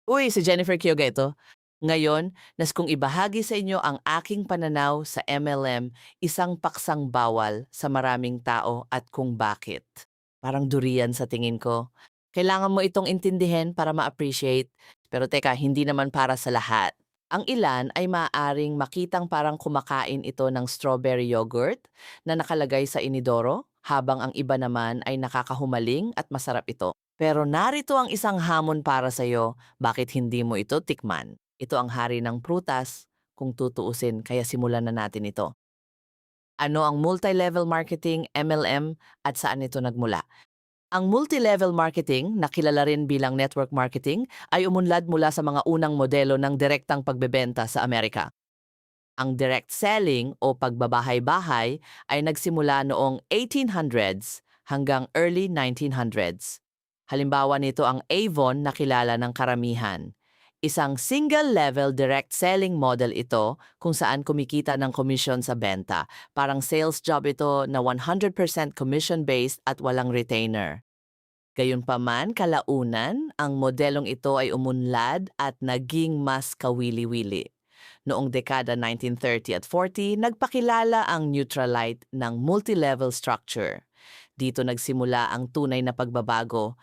Uy, si Jennifer Kyoga ito. Ngayon, nas kong ibahagi sa inyo ang aking pananaw sa MLM, isang paksang bawal sa maraming tao at kung bakit. Parang durian sa tingin ko. Kailangan mo itong intindihin para ma-appreciate. Pero teka, hindi naman para sa lahat. Ang ilan ay maaaring makitang parang kumakain ito ng strawberry yogurt na nakalagay sa inidoro, habang ang iba naman ay nakakahumaling at masarap ito. Pero narito ang isang hamon para sa iyo, bakit hindi mo ito tikman? Ito ang hari ng prutas, kung tutuusin, kaya simulan na natin ito. Ano ang multi-level marketing, MLM, at saan ito nagmula? Ang multi-level marketing, na kilala rin bilang network marketing, ay umunlad mula sa mga unang modelo ng direktang pagbebenta sa Amerika. Ang direct selling o pagbabahay-bahay ay nagsimula noong 1800s hanggang early 1900s. Halimbawa nito ang Avon na kilala ng karamihan. Isang single-level direct selling model ito kung saan kumikita ng komisyon sa benta. Parang sales job ito na 100% commission-based at walang retainer. Gayunpaman, kalaunan, ang modelong ito ay umunlad at naging mas kawili-wili. Noong dekada 1930 at 40, nagpakilala ang Neutralite ng multi-level structure. Dito nagsimula ang tunay na pagbabago.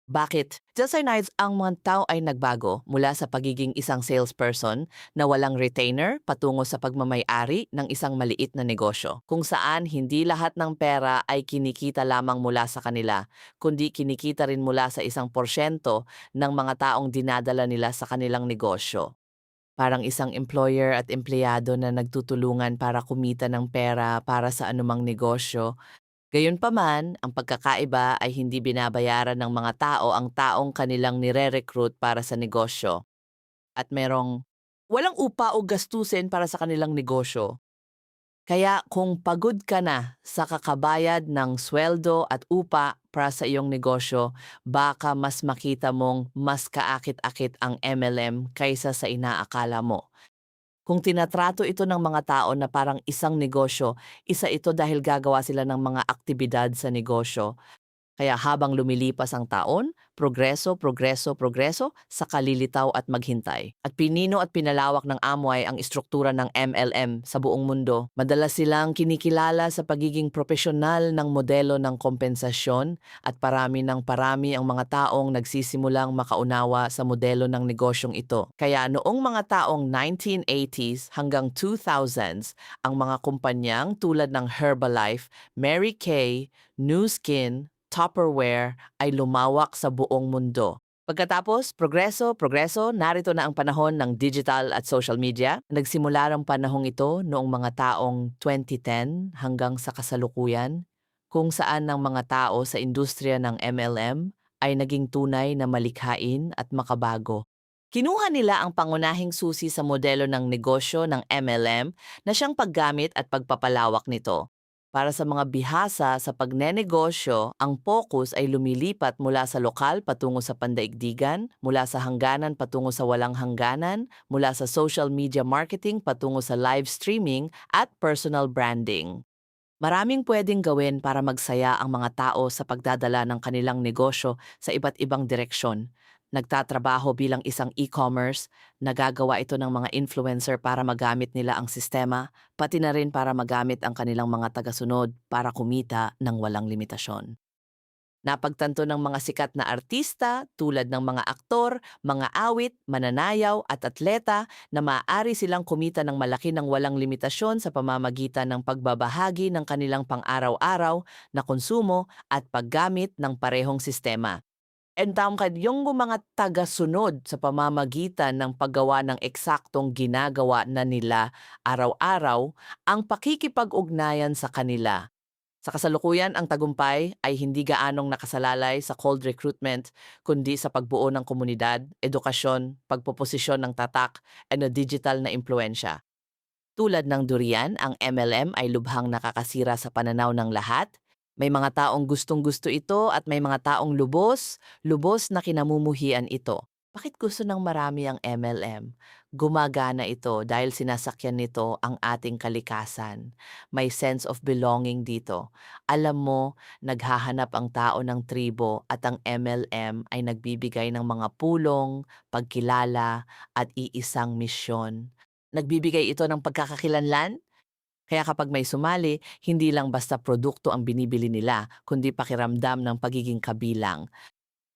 Bakit? Nights, ang mga tao ay nagbago mula sa pagiging isang salesperson na walang retainer patungo sa pagmamay-ari ng isang maliit na negosyo, kung saan hindi lahat ng pera ay kinikita lamang mula sa kanila, kundi kinikita rin mula sa 1% ng mga taong dinadala nila sa kanilang negosyo. Parang isang employer at empleyado na nagtutulungan para kumita ng pera para sa anumang negosyo. Gayunpaman, ang pagkakaiba ay hindi binabayaran ng mga tao ang taong kanilang nire-recruit para sa negosyo. At merong walang upa o gastusin para sa kanilang negosyo. Kaya kung pagod ka na sa kakabayad ng sweldo at upa para sa iyong negosyo, baka mas makita mong mas kaakit-akit ang MLM kaysa sa inaakala mo. Kung tinatrato ito ng mga tao na parang isang negosyo, isa ito dahil gagawa sila ng mga aktibidad sa negosyo. Kaya habang lumilipas ang taon, progreso, progreso, progreso, sa kalilitaw at maghintay. At pinino at pinalawak ng Amway ang istruktura ng MLM sa buong mundo. Madalas silang kinikilala sa pagiging profesional ng modelo ng kompensasyon at parami ng parami ang mga taong nagsisimulang makaunawa sa modelo ng negosyong ito. Kaya noong mga taong 1980s hanggang 2000s, ang mga kumpanyang tulad ng Herbalife, Mary Kay, Nu Skin, Tupperware ay lumawak sa buong mundo. Pagkatapos, progreso, progreso, narito na ang panahon ng digital at social media. Nagsimula ang panahong ito noong mga taong 2010 hanggang sa kasalukuyan, kung saan ang mga tao sa industriya ng MLM ay naging tunay na malikhain at makabago. Kinuha nila ang pangunahing susi sa modelo ng negosyo ng MLM na siyang paggamit at pagpapalawak nito. Para sa mga bihasa sa pagnenegosyo, ang focus ay lumilipat mula sa lokal patungo sa pandaigdigan, mula sa hangganan patungo sa walang hangganan, mula sa social media marketing patungo sa live streaming at personal branding. Maraming pwedeng gawin para magsaya ang mga tao sa pagdadala ng kanilang negosyo sa iba't ibang direksyon. Nagtatrabaho bilang isang e-commerce, nagagawa ito ng mga influencer para magamit nila ang sistema, pati na rin para magamit ang kanilang mga tagasunod para kumita ng walang limitasyon. Napagtanto ng mga sikat na artista tulad ng mga aktor, mga awit, mananayaw at atleta na maaari silang kumita ng malaki ng walang limitasyon sa pamamagitan ng pagbabahagi ng kanilang pang-araw-araw na konsumo at paggamit ng parehong sistema. And yung mga tagasunod sa pamamagitan ng paggawa ng eksaktong ginagawa na nila araw-araw ang pakikipag-ugnayan sa kanila. Sa kasalukuyan, ang tagumpay ay hindi gaanong nakasalalay sa cold recruitment, kundi sa pagbuo ng komunidad, edukasyon, pagpoposisyon ng tatak, at na digital na impluensya. Tulad ng durian, ang MLM ay lubhang nakakasira sa pananaw ng lahat. May mga taong gustong-gusto ito at may mga taong lubos na kinamumuhian ito. Bakit gusto ng marami ang MLM? Gumagana ito dahil sinasakyan nito ang ating kalikasan. May sense of belonging dito. Alam mo, naghahanap ang tao ng tribo at ang MLM ay nagbibigay ng mga pulong, pagkilala at iisang misyon. Nagbibigay ito ng pagkakakilanlan. Kaya kapag may sumali, hindi lang basta produkto ang binibili nila, kundi pakiramdam ng pagiging kabilang.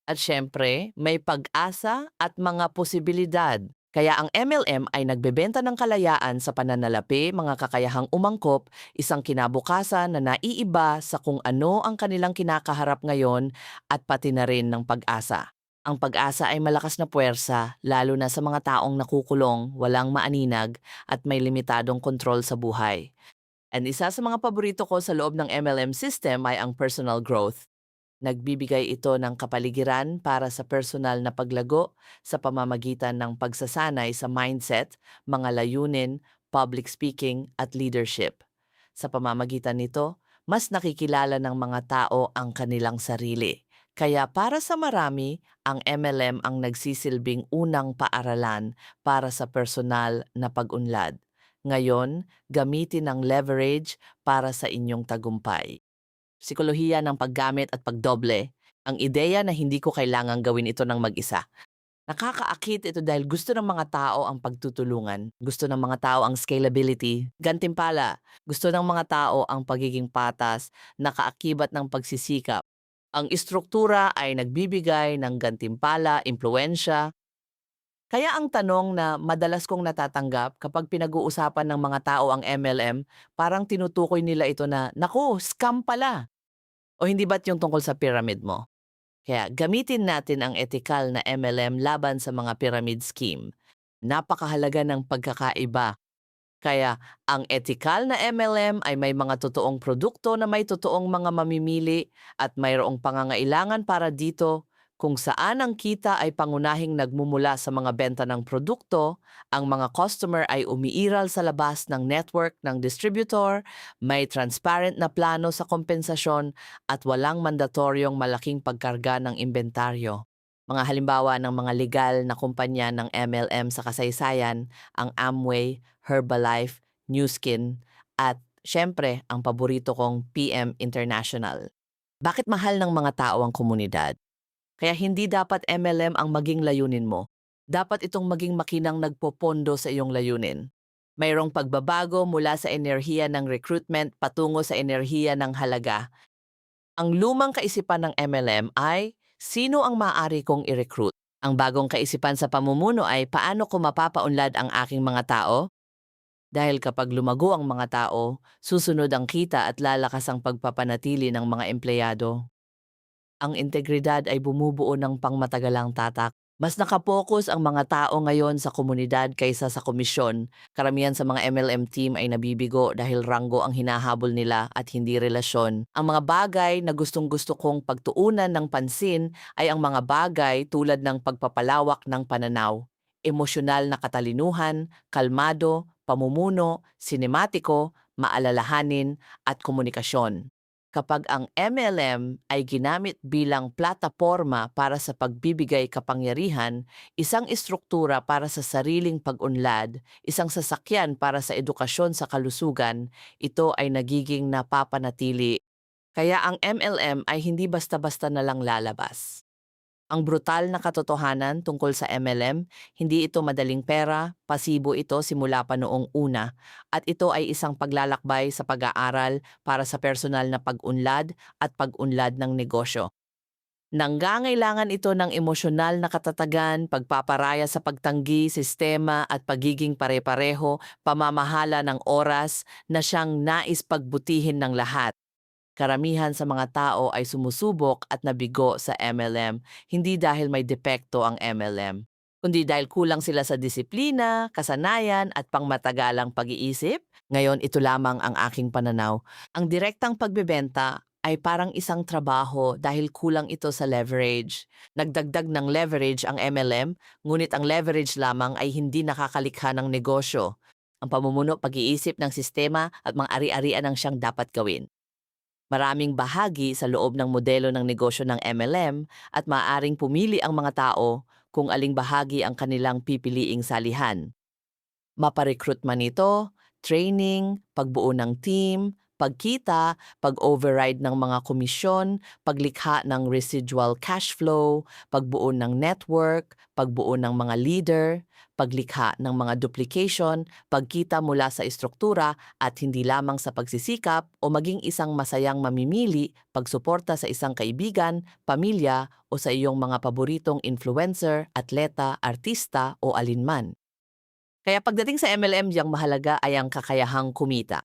At siyempre, may pag-asa at mga posibilidad. Kaya ang MLM ay nagbebenta ng kalayaan sa pananalapi, mga kakayahang umangkop, isang kinabukasan na naiiba sa kung ano ang kanilang kinakaharap ngayon at pati na rin ng pag-asa. Ang pag-asa ay malakas na puwersa, lalo na sa mga taong nakukulong, walang maaninag at may limitadong kontrol sa buhay. And isa sa mga paborito ko sa loob ng MLM system ay ang personal growth. Nagbibigay ito ng kapaligiran para sa personal na paglago sa pamamagitan ng pagsasanay sa mindset, mga layunin, public speaking at leadership. Sa pamamagitan nito, mas nakikilala ng mga tao ang kanilang sarili. Kaya para sa marami, ang MLM ang nagsisilbing unang paaralan para sa personal na pag-unlad. Ngayon, gamitin ang leverage para sa inyong tagumpay. Psikolohiya ng paggamit at pagdoble. Ang ideya na hindi ko kailangang gawin ito ng mag-isa. Nakakaakit ito dahil gusto ng mga tao ang pagtutulungan. Gusto ng mga tao ang scalability. Gantimpala, gusto ng mga tao ang pagiging patas, nakaakibat ng pagsisikap. Ang istruktura ay nagbibigay ng gantimpala, impluensya. Kaya ang tanong na madalas kong natatanggap kapag pinag-uusapan ng mga tao ang MLM, parang tinutukoy nila ito na, naku, scam pala. O hindi ba't yung tungkol sa pyramid mo? Kaya gamitin natin ang etikal na MLM laban sa mga pyramid scheme. Napakahalaga ng pagkakaiba. Kaya ang etikal na MLM ay may mga totoong produkto na may totoong mga mamimili at mayroong pangangailangan para dito kung saan ang kita ay pangunahing nagmumula sa mga benta ng produkto, ang mga customer ay umiiral sa labas ng network ng distributor, may transparent na plano sa kompensasyon at walang mandatoryong malaking pagkarga ng inventaryo. Mga halimbawa ng mga legal na kumpanya ng MLM sa kasaysayan, ang Amway, Herbalife, Nu Skin, at syempre ang paborito kong PM International. Bakit mahal ng mga tao ang komunidad? Kaya hindi dapat MLM ang maging layunin mo. Dapat itong maging makinang nagpopondo sa iyong layunin. Mayroong pagbabago mula sa enerhiya ng recruitment patungo sa enerhiya ng halaga. Ang lumang kaisipan ng MLM ay sino ang maaari kong i-recruit. Ang bagong kaisipan sa pamumuno ay paano ko mapapaunlad ang aking mga tao? Dahil kapag lumago ang mga tao, susunod ang kita at lalakas ang pagpapanatili ng mga empleyado. Ang integridad ay bumubuo ng pangmatagalang tatak. Mas nakapokus ang mga tao ngayon sa komunidad kaysa sa komisyon. Karamihan sa mga MLM team ay nabibigo dahil ranggo ang hinahabol nila at hindi relasyon. Ang mga bagay na gustong-gusto kong pagtuunan ng pansin ay ang mga bagay tulad ng pagpapalawak ng pananaw, emosyonal na katalinuhan, kalmado, pamumuno, sinematiko, maalalahanin at komunikasyon. Kapag ang MLM ay ginamit bilang plataporma para sa pagbibigay kapangyarihan, isang istruktura para sa sariling pag-unlad, isang sasakyan para sa edukasyon sa kalusugan, ito ay nagiging napapanatili. Kaya ang MLM ay hindi basta-basta na lang lalabas. Ang brutal na katotohanan tungkol sa MLM, hindi ito madaling pera, pasibo ito simula pa noong una, at ito ay isang paglalakbay sa pag-aaral para sa personal na pag-unlad at pag-unlad ng negosyo. Nangangailangan ito ng emosyonal na katatagan, pagpaparaya sa pagtanggi, sistema at pagiging pare-pareho, pamamahala ng oras na siyang nais pagbutihin ng lahat. Karamihan sa mga tao ay sumusubok at nabigo sa MLM, hindi dahil may depekto ang MLM, kundi dahil kulang sila sa disiplina, kasanayan at pangmatagalang pag-iisip. Ngayon, ito lamang ang aking pananaw. Ang direktang pagbebenta ay parang isang trabaho dahil kulang ito sa leverage. Nagdagdag ng leverage ang MLM, ngunit ang leverage lamang ay hindi nakakalikha ng negosyo. Ang pamumuno, pag-iisip ng sistema at mga ari-arian ang siyang dapat gawin. Maraming bahagi sa loob ng modelo ng negosyo ng MLM at maaaring pumili ang mga tao kung aling bahagi ang kanilang pipiliing salihan. Mapa-recruit man ito, training, pagbuo ng team, pagkita, pag-override ng mga komisyon, paglikha ng residual cash flow, pagbuo ng network, pagbuo ng mga leader, paglikha ng mga duplication, pagkita mula sa istruktura at hindi lamang sa pagsisikap o maging isang masayang mamimili, pagsuporta sa isang kaibigan, pamilya o sa iyong mga paboritong influencer, atleta, artista o alinman. Kaya pagdating sa MLM, yang mahalaga ay ang kakayahang kumita.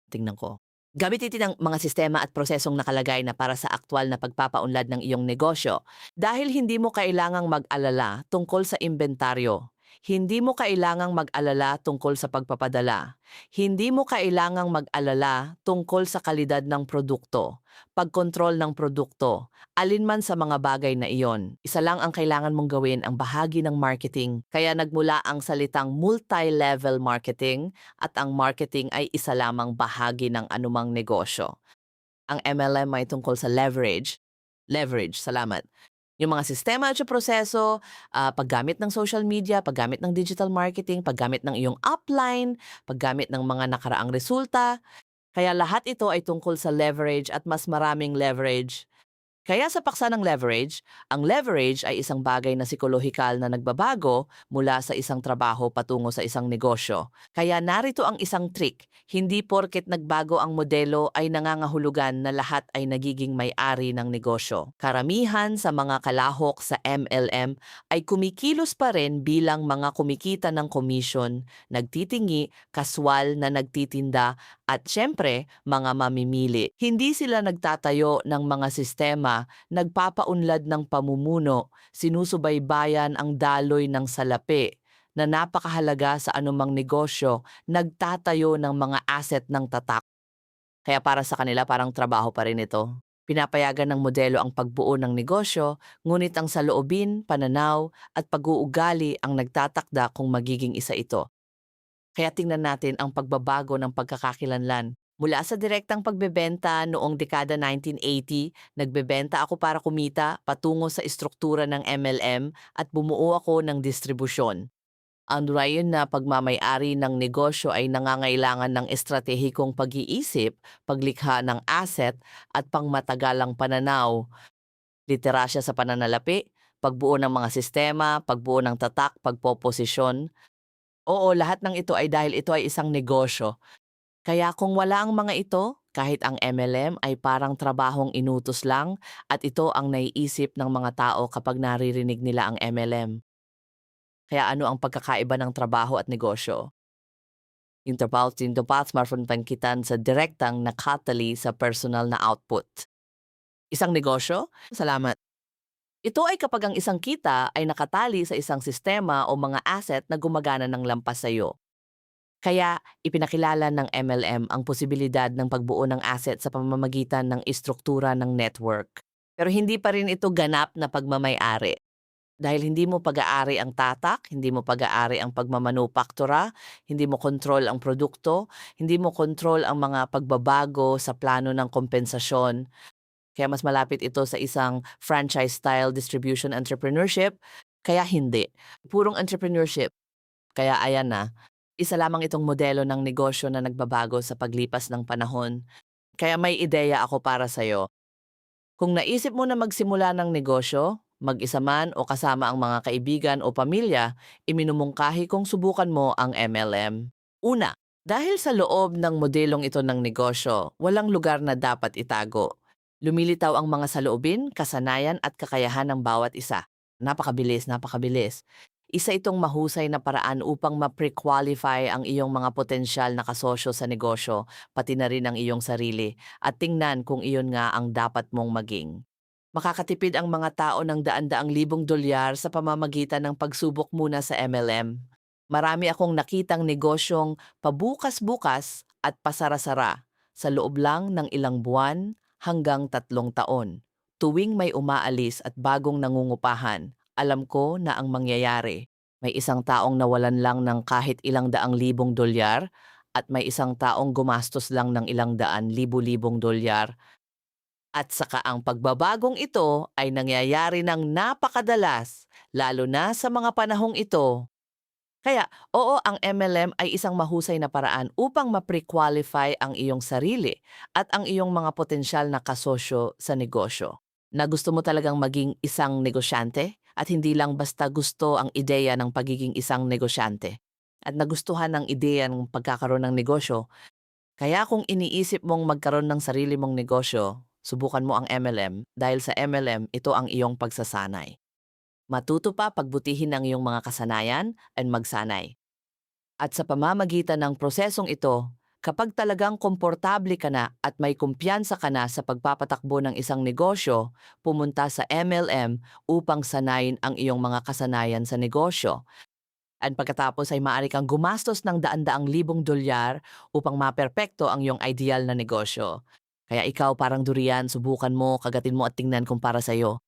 Tingnan ko. Gamitin ang mga sistema at prosesong nakalagay na para sa aktwal na pagpapaunlad ng iyong negosyo dahil hindi mo kailangang mag-alala tungkol sa inventaryo. Hindi mo kailangang mag-alala tungkol sa pagpapadala. Hindi mo kailangang mag-alala tungkol sa kalidad ng produkto, pagkontrol ng produkto, alinman sa mga bagay na iyon. Isa lang ang kailangan mong gawin, ang bahagi ng marketing. Kaya nagmula ang salitang multi-level marketing at ang marketing ay isa lamang bahagi ng anumang negosyo. Ang MLM ay tungkol sa leverage. Leverage, salamat. Yung mga sistema at yung proseso, paggamit ng social media, paggamit ng digital marketing, paggamit ng iyong upline, paggamit ng mga nakaraang resulta. Kaya lahat ito ay tungkol sa leverage at mas maraming leverage. Kaya sa paksa ng leverage, ang leverage ay isang bagay na psikolohikal na nagbabago mula sa isang trabaho patungo sa isang negosyo. Kaya narito ang isang trick. Hindi porket nagbago ang modelo ay nangangahulugan na lahat ay nagiging may-ari ng negosyo. Karamihan sa mga kalahok sa MLM ay kumikilos pa rin bilang mga kumikita ng komisyon, nagtitingi, kaswal na nagtitinda, at syempre, mga mamimili. Hindi sila nagtatayo ng mga sistema, nagpapaunlad ng pamumuno, sinusubaybayan ang daloy ng salapi na napakahalaga sa anumang negosyo, nagtatayo ng mga asset ng tatak. Kaya para sa kanila parang trabaho pa rin ito. Pinapayagan ng modelo ang pagbuo ng negosyo, ngunit ang saloobin, pananaw at pag-uugali ang nagtatakda kung magiging isa ito. Kaya tingnan natin ang pagbabago ng pagkakakilanlan. Mula sa direktang pagbebenta noong dekada 1980, nagbebenta ako para kumita patungo sa istruktura ng MLM at bumuo ako ng distribusyon. Ang rayon na pagmamay-ari ng negosyo ay nangangailangan ng estratehikong pag-iisip, paglikha ng asset at pangmatagalang pananaw, literasya sa pananalapi, pagbuo ng mga sistema, pagbuo ng tatak, pagpoposisyon. Oo, lahat ng ito ay dahil ito ay isang negosyo. Kaya kung wala ang mga ito, kahit ang MLM ay parang trabahong inutos lang at ito ang naiisip ng mga tao kapag naririnig nila ang MLM. Kaya ano ang pagkakaiba ng trabaho at negosyo? Yung trabaho at smartphone pankitan sa direktang nakatali sa personal na output. Isang negosyo? Salamat. Ito ay kapag ang isang kita ay nakatali sa isang sistema o mga asset na gumagana ng lampas sa iyo. Kaya ipinakilala ng MLM ang posibilidad ng pagbuo ng asset sa pamamagitan ng istruktura ng network. Pero hindi pa rin ito ganap na pagmamay-ari. Dahil hindi mo pag-aari ang tatak, hindi mo pag-aari ang pagmamanufaktura, hindi mo control ang produkto, hindi mo control ang mga pagbabago sa plano ng kompensasyon. Kaya mas malapit ito sa isang franchise-style distribution entrepreneurship, kaya hindi. Purong entrepreneurship. Kaya ayan na, isa lamang itong modelo ng negosyo na nagbabago sa paglipas ng panahon. Kaya may ideya ako para sa'yo. Kung naisip mo na magsimula ng negosyo, mag-isa man o kasama ang mga kaibigan o pamilya, iminumungkahi kong subukan mo ang MLM. Una, dahil sa loob ng modelong ito ng negosyo, walang lugar na dapat itago. Lumilitaw ang mga saloobin, kasanayan at kakayahan ng bawat isa. Napakabilis, napakabilis. Isa itong mahusay na paraan upang ma-pre-qualify ang iyong mga potensyal na kasosyo sa negosyo, pati na rin ang iyong sarili, at tingnan kung iyon nga ang dapat mong maging. Makakatipid ang mga tao ng daan-daang libong dolyar sa pamamagitan ng pagsubok muna sa MLM. Marami akong nakitang negosyong pabukas-bukas at pasara-sara sa loob lang ng ilang buwan hanggang 3 taon. Tuwing may umaalis at bagong nangungupahan, alam ko na ang mangyayari. May isang taong nawalan lang ng kahit ilang daang libong dolyar at may isang taong gumastos lang ng ilang daan libu-libong dolyar. At saka ang pagbabagong ito ay nangyayari ng napakadalas lalo na sa mga panahong ito. Kaya, oo, ang MLM ay isang mahusay na paraan upang ma-pre-qualify ang iyong sarili at ang iyong mga potensyal na kasosyo sa negosyo. Na gusto mo talagang maging isang negosyante at hindi lang basta gusto ang ideya ng pagiging isang negosyante. At nagustuhan ang ideya ng pagkakaroon ng negosyo, kaya kung iniisip mong magkaroon ng sarili mong negosyo, subukan mo ang MLM dahil sa MLM ito ang iyong pagsasanay. Matuto pa pagbutihin ang iyong mga kasanayan at magsanay. At sa pamamagitan ng prosesong ito, kapag talagang komportable ka na at may kumpiyansa ka na sa pagpapatakbo ng isang negosyo, pumunta sa MLM upang sanayin ang iyong mga kasanayan sa negosyo. At pagkatapos ay maaari kang gumastos ng daan-daang libong dolyar upang maperpekto ang iyong ideal na negosyo. Kaya ikaw parang durian, subukan mo, kagatin mo at tingnan kung para sa'yo.